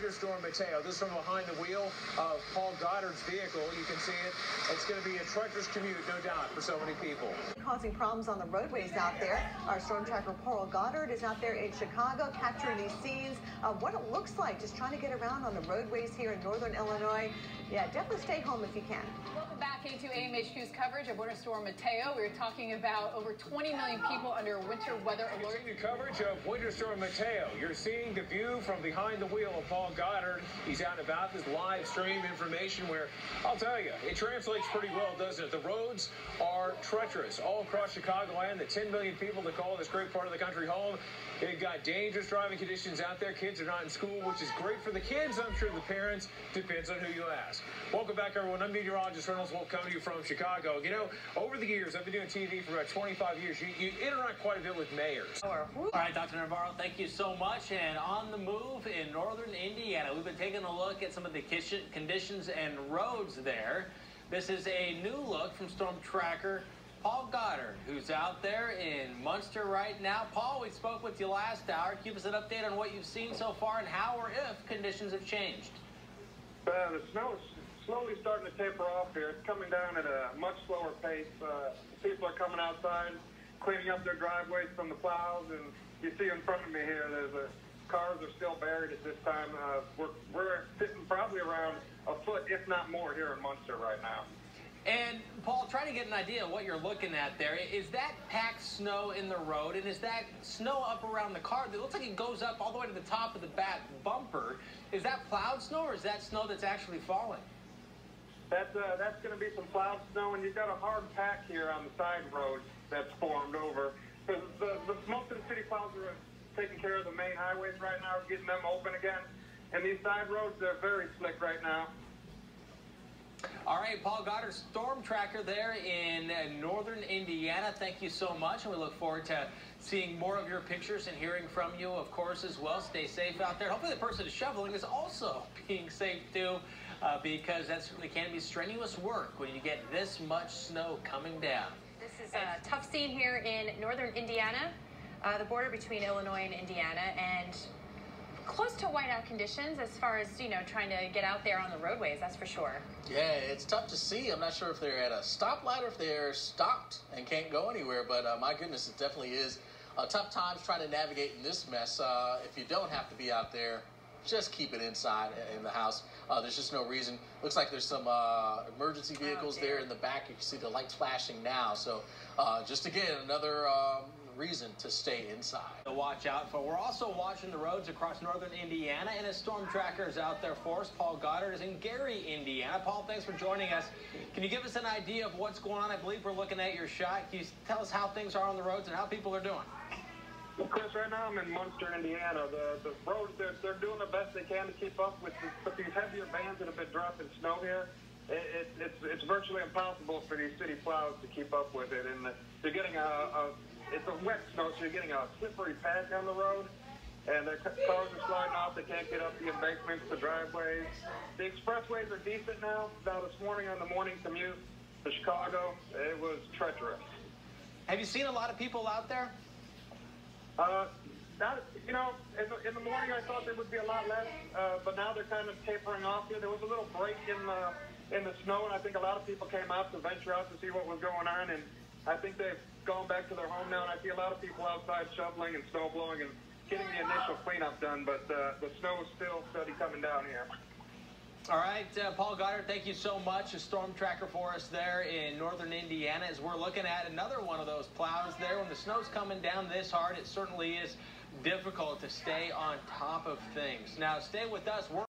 winter storm Mateo. This is from behind the wheel of Paul Goddard's vehicle. You can see it. It's going to be a treacherous commute, no doubt, for so many people. Causing problems on the roadways out there. Our storm tracker Paul Goddard is out there in Chicago capturing these scenes of what it looks like just trying to get around on the roadways here in northern Illinois. Yeah, definitely stay home if you can. Welcome back into AMHQ's coverage of Winter Storm Mateo. We were talking about over 20 million people under winter weather alert. You're seeing the coverage of Winter Storm Mateo. You're seeing the view from behind the wheel of Paul Goddard. He's out and about this live stream information where, I'll tell you, it translates pretty well, doesn't it? The roads are treacherous all across Chicagoland. The 10 million people that call this great part of the country home. They've got dangerous driving conditions out there. Kids are not in school, which is great for the kids. I'm sure the parents. Depends on who you ask. Welcome back, everyone. I'm meteorologist Reynolds. We'll come to you from Chicago. You know, over the years, I've been doing TV for about 25 years. You interact quite a bit with mayors. All right, Dr. Navarro, thank you so much. And on the move in northern Indiana, we've been taking a look at some of the conditions and roads there. This is a new look from Storm Tracker Paul Goddard, who's out there in Munster right now. Paul, we spoke with you last hour. Give us an update on what you've seen so far and how or if conditions have changed. The snow is slowly starting to taper off here. It's coming down at a much slower pace. People are coming outside, cleaning up their driveways from the plows, and you see in front of me here, cars are still buried at this time. We're sitting probably around a foot, if not more, here in Munster right now. And, Paul, try to get an idea of what you're looking at there. Is that packed snow in the road, and is that snow up around the car? It looks like it goes up all the way to the top of the back bumper. Is that plowed snow, or is that snow that's actually falling? That's going to be some plowed snow, and you've got a hard pack here on the side roads that's formed over. Because most of the city plows are taking care of the main highways right now, getting them open again. And these side roads, they're very slick right now. All right, Paul Goddard, Storm Tracker there in northern Indiana. Thank you so much, and we look forward to seeing more of your pictures and hearing from you, of course, as well. Stay safe out there. Hopefully the person shoveling is also being safe, too, because that certainly can be strenuous work when you get this much snow coming down. This is a tough scene here in northern Indiana, the border between Illinois and Indiana, and close to whiteout conditions as far as, you know, trying to get out there on the roadways, that's for sure. Yeah, it's tough to see. I'm not sure if they're at a stoplight or if they're stopped and can't go anywhere, but my goodness, it definitely is tough times trying to navigate in this mess. If you don't have to be out there, just keep it inside in the house. There's just no reason. Looks like there's some emergency vehicles there in the back. You can see the lights flashing now. So just again, another reason to stay inside. To watch out for. We're also watching the roads across northern Indiana, and a Storm Tracker is out there for us. Paul Goddard is in Gary, Indiana. Paul, thanks for joining us. Can you give us an idea of what's going on? I believe we're looking at your shot. Can you tell us how things are on the roads and how people are doing? Well, Chris, right now I'm in Munster, Indiana. The roads, they're doing the best they can to keep up with these heavier bands that have been dropping snow here. It's virtually impossible for these city plows to keep up with it, and you're getting it's a wet snow, so you're getting a slippery pack on the road, and the cars are sliding off. They can't get up the embankments, the driveways. The expressways are decent now. Now this morning on the morning commute to Chicago, it was treacherous. Have you seen a lot of people out there? You know, in the morning I thought there would be a lot less, but now they're kind of tapering off here. There was a little break in the snow, and I think a lot of people came out to venture out to see what was going on, and I think they've gone back to their home now, and I see a lot of people outside shoveling and snow blowing and getting the initial cleanup done, but the snow is still steady coming down here. All right, Paul Goddard, thank you so much. A Storm Tracker for us there in northern Indiana as we're looking at another one of those plows there. When the snow's coming down this hard, it certainly is difficult to stay on top of things. Now, stay with us.